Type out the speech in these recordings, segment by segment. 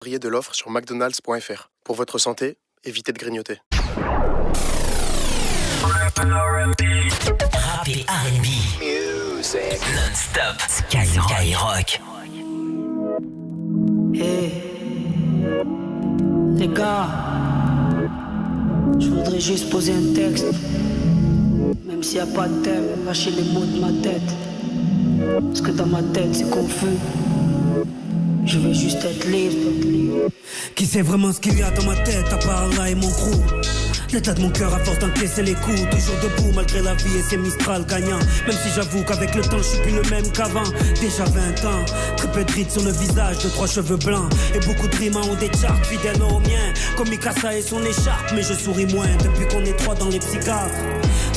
de l'offre sur mcdonalds.fr. Pour votre santé, évitez de grignoter. Rap et R&B non-stop. Skyrock. Hey, les gars, je voudrais juste poser un texte. Même s'il n'y a pas de thème, lâchez les mots de ma tête. Parce que dans ma tête c'est confus. Je veux juste être libre. Qui sait vraiment ce qu'il y a dans ma tête à part là et mon crew. L'état de mon cœur à force d'encaisser les coups. Toujours debout malgré la vie et ses Mistral gagnants. Même si j'avoue qu'avec le temps je suis plus le même qu'avant. Déjà 20 ans, très peu de rides sur le visage, 2-3 cheveux blancs. Et beaucoup de rimes ont des charts fidèles aux miens. Comme Mikasa et son écharpe, mais je souris moins depuis qu'on est 3 dans les psychiatres.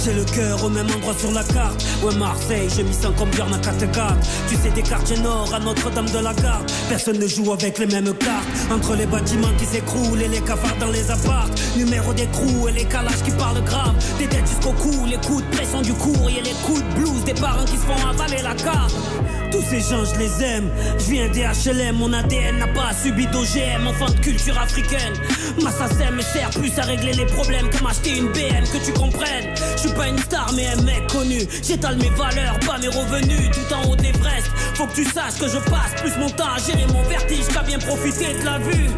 J'ai le cœur au même endroit sur la carte. Ouais, Marseille, j'ai mis 100 comme Björn à Kattegat. Tu sais, des quartiers nord à Notre-Dame de la Garde. Personne ne joue avec les mêmes cartes. Entre les bâtiments qui s'écroulent et les cafards dans les apparts. Numéro d'écrou et les calages qui parlent grave. Des têtes jusqu'au cou, les coups de pression du courrier, les coups de blues des parents qui se font avaler la carte. Tous ces gens, je les aime. Je viens des HLM, mon ADN n'a pas subi d'OGM. Enfant de culture africaine. Ma SACEM me sert plus à régler les problèmes que m'acheter une BM, que tu comprennes. Je suis pas une star mais un mec connu. J'étale mes valeurs, pas mes revenus. Tout en haut de l'Everest. Faut que tu saches que je passe plus mon temps à gérer mon vertige qu'à bien profiter de la vue.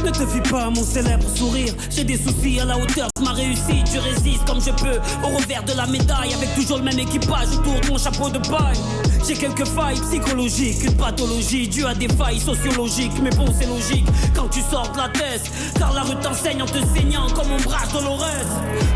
Ne te fie pas à mon célèbre sourire. J'ai des soucis à la hauteur de ma réussite. Je résiste comme je peux au revers de la médaille. Avec toujours le même équipage autour de mon chapeau de paille. J'ai quelques failles psychologiques, une pathologie due à des failles sociologiques. Mais bon c'est logique quand tu sors de la thèse. Car la rue t'enseigne en te saignant comme ombrage Dolores.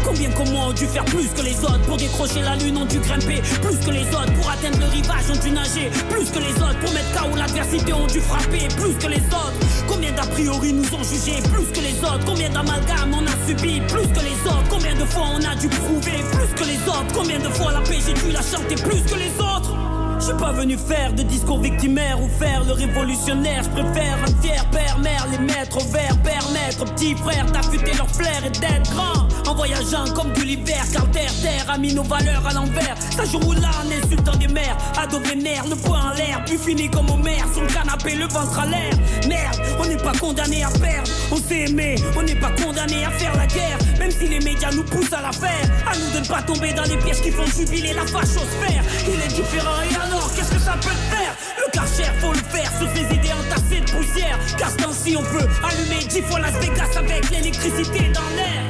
Combien comme moi ont dû faire plus que les autres pour décrocher la lune, ont dû grimper plus que les autres pour atteindre le rivage, ont dû nager plus que les autres pour mettre KO l'adversité, ont dû frapper plus que les autres. Combien d'a priori nous ont jugés plus que les autres. Combien d'amalgames on a subi plus que les autres. Combien de fois on a dû prouver plus que les autres. Combien de fois la paix j'ai dû la chanter plus que les autres. Je suis pas venu faire de discours victimaire ou faire le révolutionnaire. Je préfère un fier père, mère, les mettre au vert, permettre aux petits frères d'affûter leur flair et d'être grand. En voyageant comme Gulliver, car terre a mis nos valeurs à l'envers. Ça joue là en insultant des mères, ado vénère, le poing en l'air, puis fini comme Homer, sur le canapé, le ventre à l'air. Merde, on n'est pas condamné à perdre, on s'est aimé, on n'est pas condamné à faire la guerre. Même si les médias nous poussent à la faire, à nous de ne pas tomber dans les pièges qui font jubiler la fachosphère. Il est différent et alors qu'est-ce que ça peut te faire? Le Karcher faut le faire sur ses idées entassées de poussière. Car ce temps-ci on peut allumer 10 fois Las Vegas avec l'électricité dans l'air.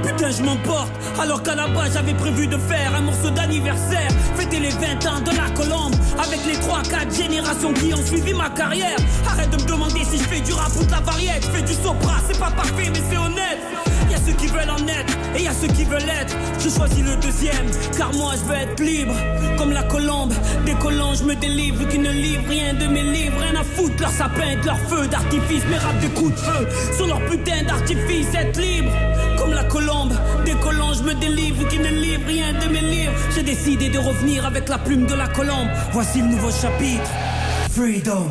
Putain je m'emporte, alors qu'à la base j'avais prévu de faire un morceau d'anniversaire. Fêter les 20 ans de la Colombe, avec les 3-4 générations qui ont suivi ma carrière. Arrête de me demander si je fais du rap ou de la variette. Je fais du sopra, c'est pas parfait mais c'est honnête. Y'a ceux qui veulent en être, et y'a ceux qui veulent être. Je choisis le deuxième, car moi je veux être libre. Comme la Colombe, décollant je me délivre. Qui ne livrent rien de mes livres, rien à foutre. Leur sapin, de leur feu d'artifice, mes rap de coups de feu sur leur putain d'artifice, être libre. Comme la Colombe, décollant je me délivre. Qui ne livrent rien de mes livres. J'ai décidé de revenir avec la plume de la Colombe. Voici le nouveau chapitre, Freedom.